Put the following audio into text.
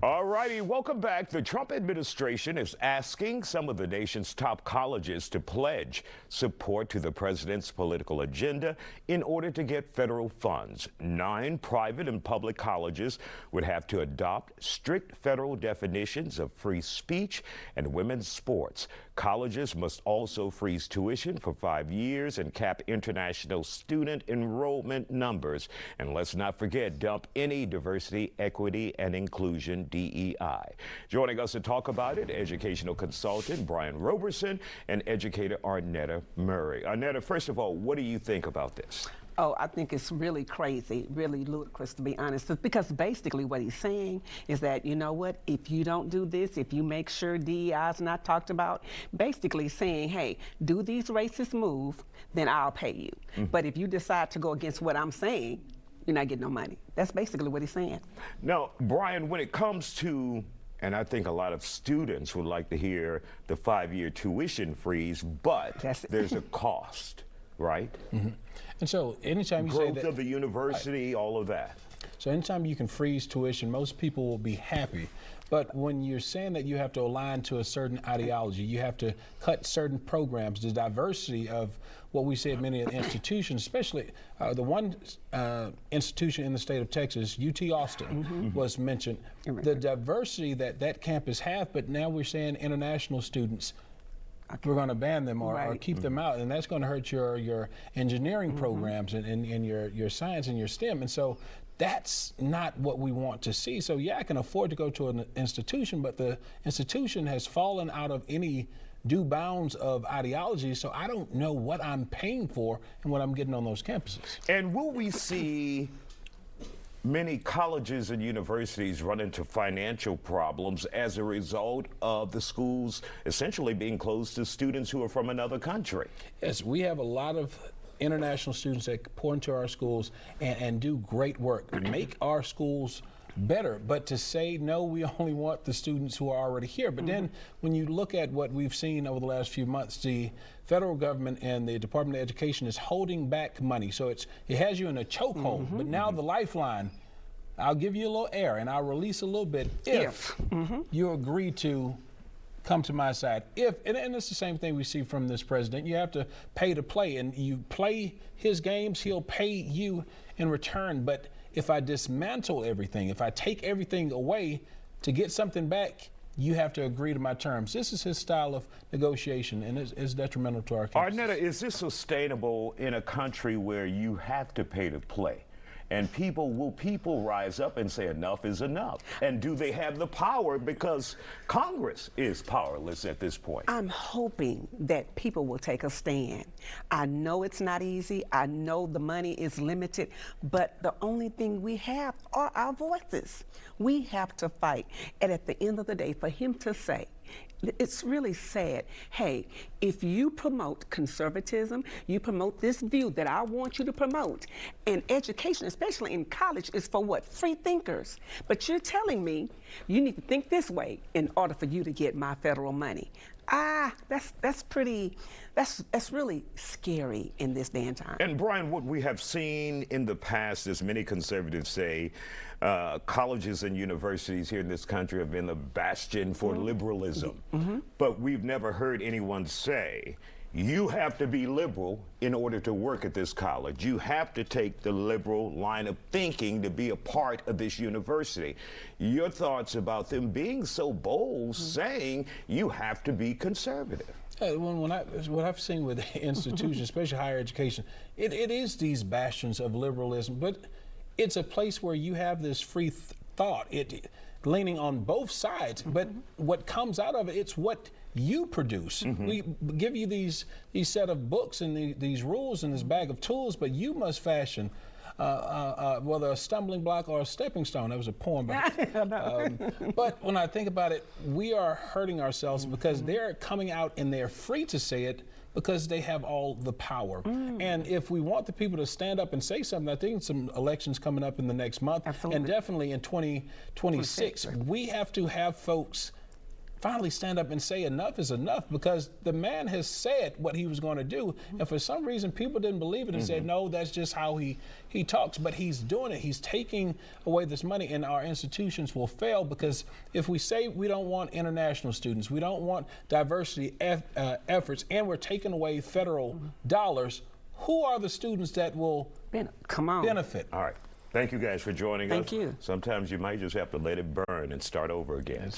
All righty, welcome back. The Trump administration is asking some of the nation's top colleges to pledge support to the president's political agenda in order to get federal funds. 9 private and public colleges would have to adopt strict federal definitions of free speech and women's sports. Colleges must also freeze tuition for 5 years and cap international student enrollment numbers. And let's not forget, dump any diversity, equity, and inclusion DEI. Joining us to talk about it, educational consultant Brian Roberson and educator Arnetta Murray. Arnetta, first of all, what do you think about this? Oh, I think it's really crazy, really ludicrous, to be honest, because basically what he's saying is that, you know what, if you don't do this, if you make sure DEI is not talked about, basically saying, hey, do these racist moves, then I'll pay you. But if you decide to go against what I'm saying, you're not getting no money. That's basically what he's saying. Now, Brian, when it comes to, and I think a lot of students would like to hear the 5-year tuition freeze, but there's a cost, right? And so anytime you say that— growth of the university, all of that. So anytime you can freeze tuition, most people will be happy. But when you're saying that you have to align to a certain ideology, you have to cut certain programs, the diversity of what we say at many institutions, especially the one institution in the state of Texas, UT Austin, was mentioned. The diversity that that campus have, but now we're saying international students, we're going to ban them or keep them out, and that's going to hurt your engineering programs and your science and your STEM. And so that's not what we want to see. So yeah, I can afford to go to an institution, but the institution has fallen out of any due bounds of ideology, so I don't know what I'm paying for and what I'm getting on those campuses. And will we see many colleges and universities run into financial problems as a result of the schools essentially being closed to students who are from another country? Yes, we have a lot of international students that pour into our schools and do great work, make our schools better. But to say, no, we only want the students who are already here. But then when you look at what we've seen over the last few months, the federal government and the Department of Education is holding back money. So it has you in a chokehold. But now the lifeline, I'll give you a little air and I'll release a little bit if you agree to come to my side. And it's the same thing we see from this president. You have to pay to play, and you play his games, he'll pay you in return. But if I dismantle everything, if I take everything away to get something back, you have to agree to my terms. This is his style of negotiation, and it's detrimental to our campuses. Arnetta, is this sustainable in a country where you have to pay to play? And will people rise up and say enough is enough? And do they have the power, because Congress is powerless at this point? I'm hoping that people will take a stand. I know it's not easy. I know the money is limited, but the only thing we have are our voices. We have to fight. And at the end of the day, for him to say, it's really sad. Hey, if you promote conservatism, you promote this view that I want you to promote, and education, especially in college, is for what? Free thinkers. But you're telling me you need to think this way in order for you to get my federal money. That's really scary in this day and time. And Brian, what we have seen in the past, as many conservatives say, colleges and universities here in this country have been the bastion for liberalism. But we've never heard anyone say, you have to be liberal in order to work at this college. You have to take the liberal line of thinking to be a part of this university. Your thoughts about them being so bold, saying you have to be conservative? What I've seen with institutions, especially higher education, it is these bastions of liberalism, but it's a place where you have this free thought, leaning on both sides, but what comes out of it, it's what you produce. We give you these set of books and these rules and this bag of tools, but you must fashion whether a stumbling block or a stepping stone. That was a poem. But when I think about it, we are hurting ourselves because they're coming out and they're free to say it because they have all the power. And if we want the people to stand up and say something, I think some elections coming up in the next month, and definitely in 2026, we have to have folks finally stand up and say enough is enough, because the man has said what he was going to do, and for some reason people didn't believe it and said, no, that's just how he talks. But he's doing it. He's taking away this money, and our institutions will fail, because if we say we don't want international students, we don't want diversity efforts, and we're taking away federal dollars, who are the students that will benefit? All right. Thank you guys for joining us. Thank you. Sometimes you might just have to let it burn and start over again.